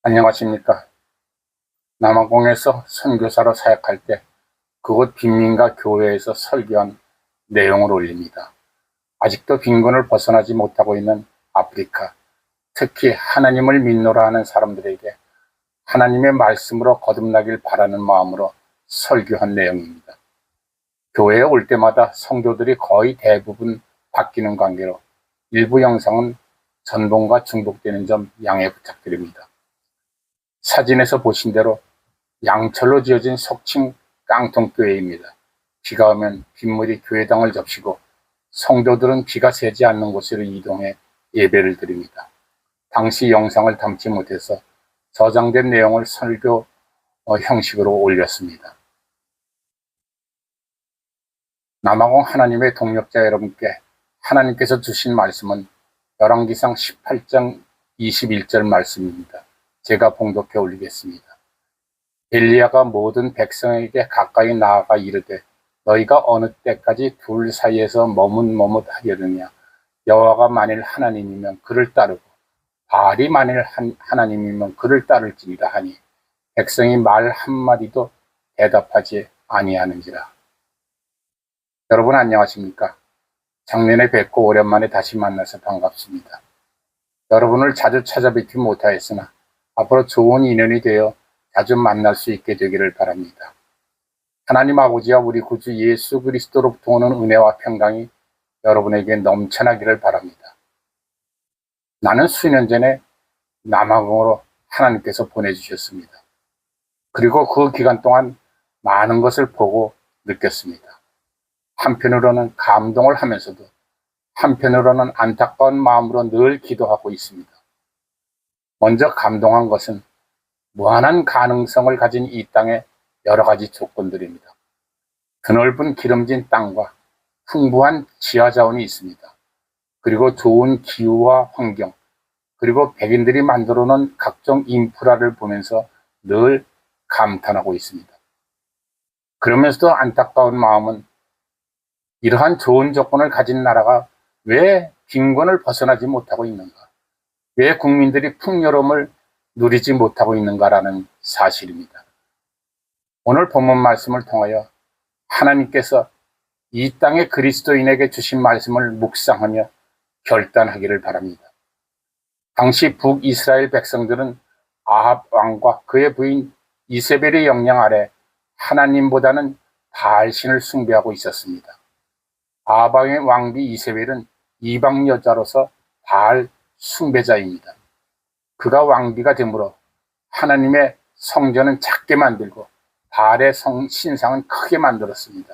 안녕하십니까. 남아공에서 선교사로 사역할 때 그곳 빈민가 교회에서 설교한 내용을 올립니다. 아직도 빈곤을 벗어나지 못하고 있는 아프리카, 특히 하나님을 믿노라 하는 사람들에게 하나님의 말씀으로 거듭나길 바라는 마음으로 설교한 내용입니다. 교회에 올 때마다 성도들이 거의 대부분 바뀌는 관계로 일부 영상은 전봉과 중복되는 점 양해 부탁드립니다. 사진에서 보신 대로 양철로 지어진 속칭 깡통교회입니다. 비가 오면 빗물이 교회당을 접시고 성도들은 비가 새지 않는 곳으로 이동해 예배를 드립니다. 당시 영상을 담지 못해서 저장된 내용을 설교 형식으로 올렸습니다. 남아공 하나님의 동역자 여러분께 하나님께서 주신 말씀은 열왕기상 18장 21절 말씀입니다. 제가 봉독해 올리겠습니다. 엘리야가 모든 백성에게 가까이 나아가 이르되 너희가 어느 때까지 둘 사이에서 머뭇머뭇하려느냐. 여호와가 만일 하나님이면 그를 따르고 바알이 만일 하나님이면 그를 따를지니라 하니 백성이 말 한마디도 대답하지 아니하는지라. 여러분 안녕하십니까? 작년에 뵙고 오랜만에 다시 만나서 반갑습니다. 여러분을 자주 찾아뵙지 못하였으나 앞으로 좋은 인연이 되어 자주 만날 수 있게 되기를 바랍니다. 하나님 아버지와 우리 구주 예수 그리스도로부터 오는 은혜와 평강이 여러분에게 넘쳐나기를 바랍니다. 나는 수년 전에 남아공으로 하나님께서 보내주셨습니다. 그리고 그 기간 동안 많은 것을 보고 느꼈습니다. 한편으로는 감동을 하면서도 한편으로는 안타까운 마음으로 늘 기도하고 있습니다. 먼저 감동한 것은 무한한 가능성을 가진 이 땅의 여러 가지 조건들입니다. 드넓은 기름진 땅과 풍부한 지하자원이 있습니다. 그리고 좋은 기후와 환경, 그리고 백인들이 만들어 놓은 각종 인프라를 보면서 늘 감탄하고 있습니다. 그러면서도 안타까운 마음은 이러한 좋은 조건을 가진 나라가 왜 빈곤을 벗어나지 못하고 있는가? 왜 국민들이 풍요로움을 누리지 못하고 있는가라는 사실입니다. 오늘 본문 말씀을 통하여 하나님께서 이 땅의 그리스도인에게 주신 말씀을 묵상하며 결단하기를 바랍니다. 당시 북이스라엘 백성들은 아합 왕과 그의 부인 이세벨의 영향 아래 하나님보다는 바알신을 숭배하고 있었습니다. 아합 왕의 왕비 이세벨은 이방 여자로서 바알 숭배자입니다. 그가 왕비가 되므로 하나님의 성전은 작게 만들고 바알의 신상은 크게 만들었습니다.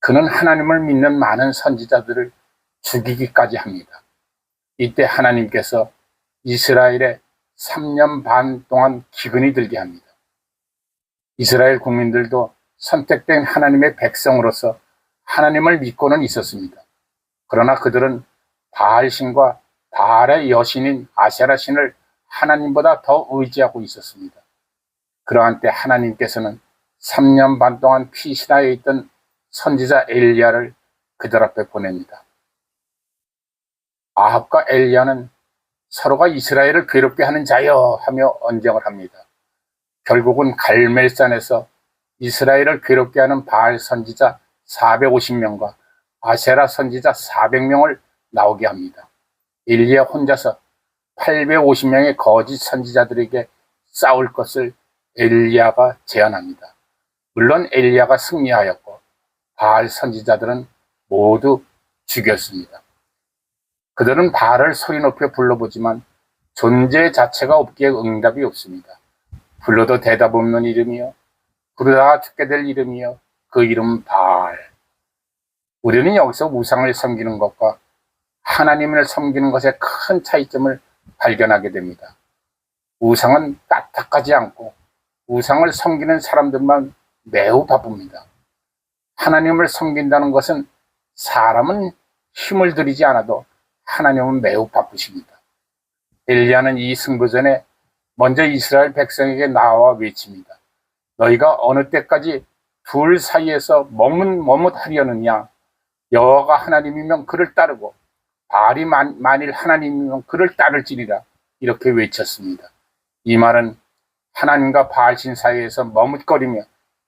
그는 하나님을 믿는 많은 선지자들을 죽이기까지 합니다. 이때 하나님께서 이스라엘에 3년 반 동안 기근이 들게 합니다. 이스라엘 국민들도 선택된 하나님의 백성으로서 하나님을 믿고는 있었습니다. 그러나 그들은 바알신과 바알의 여신인 아세라 신을 하나님보다 더 의지하고 있었습니다. 그러한 때 하나님께서는 3년 반 동안 피신하여 있던 선지자 엘리야를 그들 앞에 보냅니다. 아합과 엘리야는 서로가 이스라엘을 괴롭게 하는 자여 하며 언쟁을 합니다. 결국은 갈멜산에서 이스라엘을 괴롭게 하는 바알 선지자 450명과 아세라 선지자 400명을 나오게 합니다. 엘리야 혼자서 850명의 거짓 선지자들에게 싸울 것을 엘리야가 제안합니다. 물론 엘리야가 승리하였고 바알 선지자들은 모두 죽였습니다. 그들은 바알을 소리 높여 불러보지만 존재 자체가 없기에 응답이 없습니다. 불러도 대답 없는 이름이요, 부르다가 죽게 될 이름이요, 그 이름은 바알. 우리는 여기서 우상을 섬기는 것과 하나님을 섬기는 것의 큰 차이점을 발견하게 됩니다. 우상은 까딱하지 않고 우상을 섬기는 사람들만 매우 바쁩니다. 하나님을 섬긴다는 것은 사람은 힘을 들이지 않아도 하나님은 매우 바쁘십니다. 엘리야는 이 승부전에 먼저 이스라엘 백성에게 나와 외칩니다. 너희가 어느 때까지 둘 사이에서 머뭇하려느냐. 여호와가 하나님이면 그를 따르고 바알이 만일 하나님이면 그를 따를지니라. 이렇게 외쳤습니다. 이 말은 하나님과 바알신 사이에서 머뭇거리며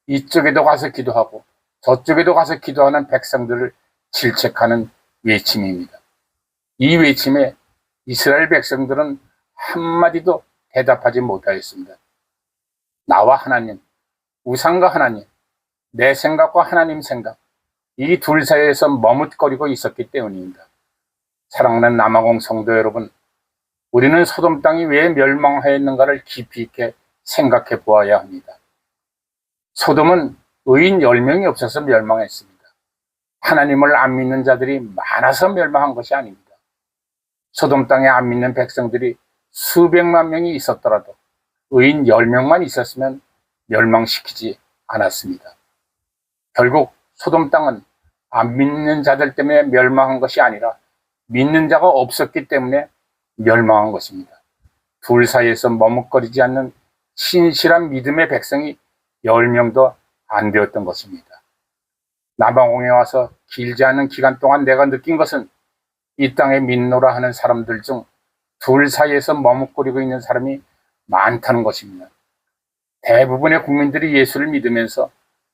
이쪽에도 가서 기도하고 저쪽에도 가서 기도하는 백성들을 질책하는 외침입니다. 이 외침에 이스라엘 백성들은 한마디도 대답하지 못하였습니다. 나와 하나님, 우상과 하나님, 내 생각과 하나님 생각, 이 둘 사이에서 머뭇거리고 있었기 때문입니다. 사랑하는 남아공 성도 여러분, 우리는 소돔 땅이 왜 멸망하였는가를 깊이 있게 생각해 보아야 합니다. 소돔은 의인 10명이 없어서 멸망했습니다. 하나님을 안 믿는 자들이 많아서 멸망한 것이 아닙니다. 소돔 땅에 안 믿는 백성들이 수백만 명이 있었더라도 의인 10명만 있었으면 멸망시키지 않았습니다. 결국 소돔 땅은 안 믿는 자들 때문에 멸망한 것이 아니라 믿는 자가 없었기 때문에 멸망한 것입니다. 둘 사이에서 머뭇거리지 않는 신실한 믿음의 백성이 10명도 안 되었던 것입니다. 남아공에 와서 길지 않은 기간 동안 내가 느낀 것은 이 땅에 믿노라 하는 사람들 중 둘 사이에서 머뭇거리고 있는 사람이 많다는 것입니다. 대부분의 국민들이 예수를 믿으면서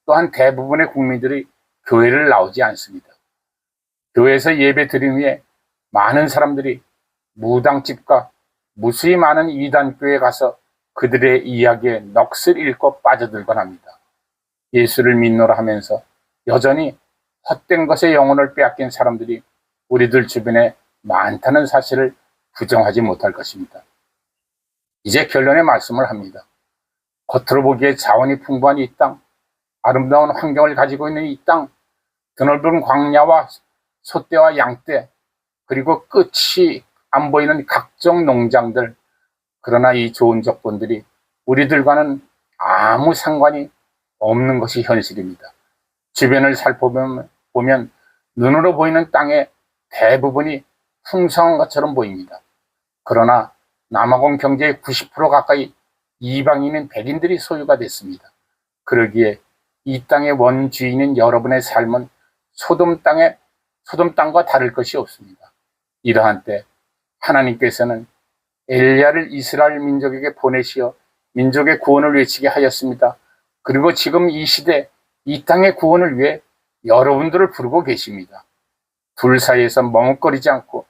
또한 대부분의 국민들이 교회를 나오지 않습니다. 교회에서 예배 드린 후에 많은 사람들이 무당집과 무수히 많은 이단교회에 가서 그들의 이야기에 넋을 잃고 빠져들곤 합니다. 예수를 믿노라 하면서 여전히 헛된 것에 영혼을 빼앗긴 사람들이 우리들 주변에 많다는 사실을 부정하지 못할 것입니다. 이제 결론의 말씀을 합니다. 겉으로 보기에 자원이 풍부한 이 땅, 아름다운 환경을 가지고 있는 이 땅, 드넓은 광야와 소떼와 양떼, 그리고 끝이 안 보이는 각종 농장들, 그러나 이 좋은 조건들이 우리들과는 아무 상관이 없는 것이 현실입니다. 주변을 살펴보면 눈으로 보이는 땅의 대부분이 풍성한 것처럼 보입니다. 그러나 남아공 경제의 90% 가까이 이방인인 백인들이 소유가 됐습니다. 그러기에 이 땅의 원주인인 여러분의 삶은 소돔 땅과 다를 것이 없습니다. 이러한 때 하나님께서는 엘리야를 이스라엘 민족에게 보내시어 민족의 구원을 외치게 하였습니다. 그리고 지금 이 시대 이 땅의 구원을 위해 여러분들을 부르고 계십니다. 둘 사이에서 머뭇거리지 않고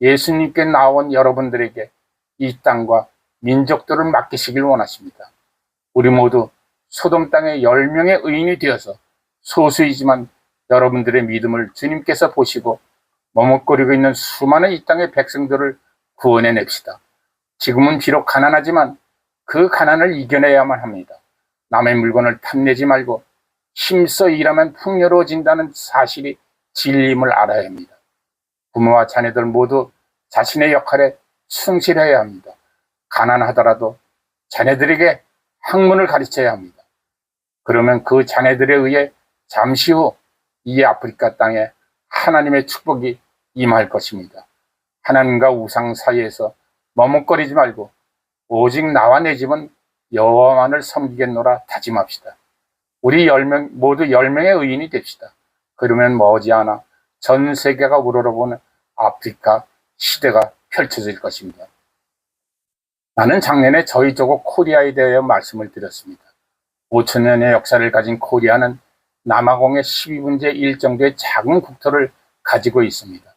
예수님께 나온 여러분들에게 이 땅과 민족들을 맡기시길 원하십니다. 우리 모두 소돔 땅의 10명의 의인이 되어서 소수이지만 여러분들의 믿음을 주님께서 보시고 머뭇거리고 있는 수많은 이 땅의 백성들을 구원해냅시다. 지금은 비록 가난하지만 그 가난을 이겨내야만 합니다. 남의 물건을 탐내지 말고 힘써 일하면 풍요로워진다는 사실이 진리임을 알아야 합니다. 부모와 자녀들 모두 자신의 역할에 충실해야 합니다. 가난하더라도 자녀들에게 학문을 가르쳐야 합니다. 그러면 그 자녀들에 의해 잠시 후 이 아프리카 땅에 하나님의 축복이 임할 것입니다. 하나님과 우상 사이에서 머뭇거리지 말고 오직 나와 내 집은 여호와만을 섬기겠노라 다짐합시다. 우리 모두 10명의 의인이 됩시다. 그러면 머지않아 전 세계가 우러러보는 아프리카 시대가 펼쳐질 것입니다. 나는 작년에 저희 조국 코리아에 대하여 말씀을 드렸습니다. 5,000년의 역사를 가진 코리아는 남아공의 12분의 1 정도의 작은 국토를 가지고 있습니다.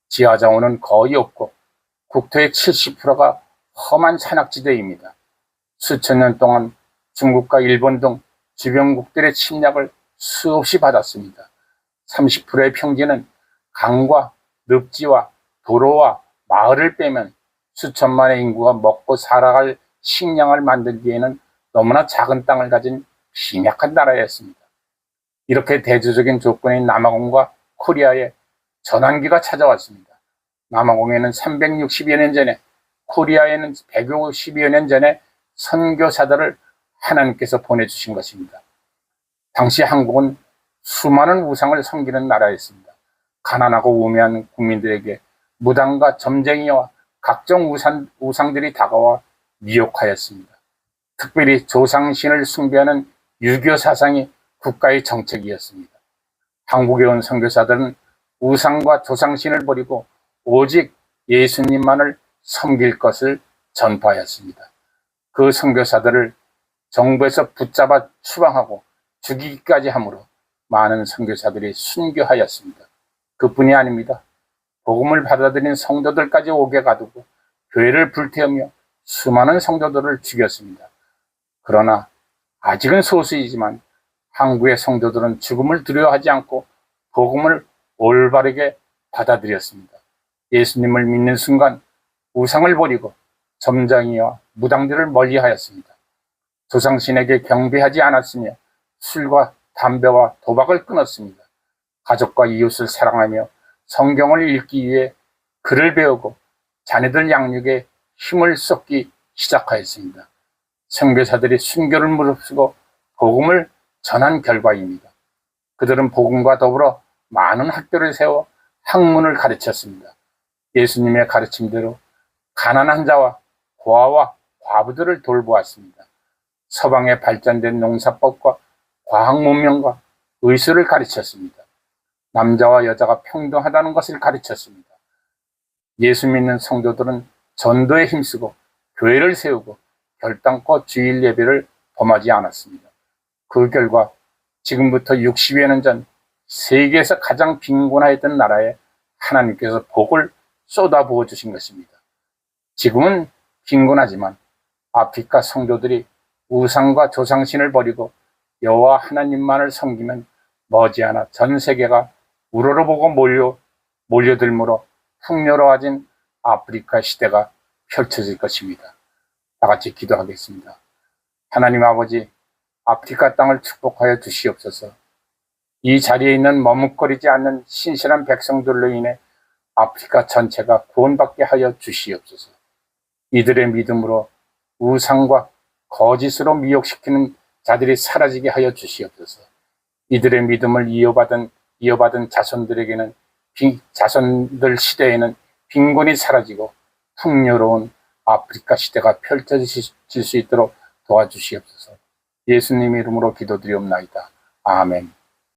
지하자원은 거의 없고 국토의 70%가 험한 산악지대입니다. 수천 년 동안 중국과 일본 등 주변국들의 침략을 수없이 받았습니다. 30%의 평지는 강과 늪지와 도로와 마을을 빼면 수천만의 인구가 먹고 살아갈 식량을 만들기에는 너무나 작은 땅을 가진 빈약한 나라였습니다. 이렇게 대조적인 조건인 남아공과 코리아에 전환기가 찾아왔습니다. 남아공에는 360여 년 전에, 코리아에는 150여 년 전에 선교사들을 하나님께서 보내주신 것입니다. 당시 한국은 수많은 우상을 섬기는 나라였습니다. 가난하고 우매한 국민들에게 무당과 점쟁이와 각종 우상들이 다가와 미혹하였습니다. 특별히 조상신을 숭배하는 유교 사상이 국가의 정책이었습니다. 한국에 온 선교사들은 우상과 조상신을 버리고 오직 예수님만을 섬길 것을 전파하였습니다. 그 선교사들을 정부에서 붙잡아 추방하고 죽이기까지 함으로 많은 선교사들이 순교하였습니다. 그뿐이 아닙니다. 복음을 받아들인 성도들까지 옥에 가두고 교회를 불태우며 수많은 성도들을 죽였습니다. 그러나 아직은 소수이지만 한국의 성도들은 죽음을 두려워하지 않고 복음을 올바르게 받아들였습니다. 예수님을 믿는 순간 우상을 버리고 점장이와 무당들을 멀리하였습니다. 조상신에게 경배하지 않았으며 술과 담배와 도박을 끊었습니다. 가족과 이웃을 사랑하며 성경을 읽기 위해 글을 배우고 자녀들 양육에 힘을 쏟기 시작하였습니다. 선교사들이 순교를 무릅쓰고 복음을 전한 결과입니다. 그들은 복음과 더불어 많은 학교를 세워 학문을 가르쳤습니다. 예수님의 가르침대로 가난한 자와 고아와 과부들을 돌보았습니다. 서방의 발전된 농사법과 과학 문명과 의술을 가르쳤습니다. 남자와 여자가 평등하다는 것을 가르쳤습니다. 예수 믿는 성도들은 전도에 힘쓰고 교회를 세우고 결단코 주일 예배를 범하지 않았습니다. 그 결과 지금부터 60여 년 전 세계에서 가장 빈곤하였던 나라에 하나님께서 복을 쏟아부어 주신 것입니다. 지금은 빈곤하지만 아프리카 성도들이 우상과 조상신을 버리고 여호와 하나님만을 섬기면 머지않아 전 세계가 우러러보고 몰려들므로 풍요로워진 아프리카 시대가 펼쳐질 것입니다. 다 같이 기도하겠습니다. 하나님 아버지, 아프리카 땅을 축복하여 주시옵소서. 이 자리에 있는 머뭇거리지 않는 신실한 백성들로 인해 아프리카 전체가 구원받게 하여 주시옵소서. 이들의 믿음으로 우상과 거짓으로 미혹시키는 자들이 사라지게 하여 주시옵소서. 이들의 믿음을 이어받은 자손들에게는 자손들 시대에는 빈곤이 사라지고 풍요로운 아프리카 시대가 펼쳐질 수 있도록 도와주시옵소서. 예수님 이름으로 기도드리옵나이다. 아멘.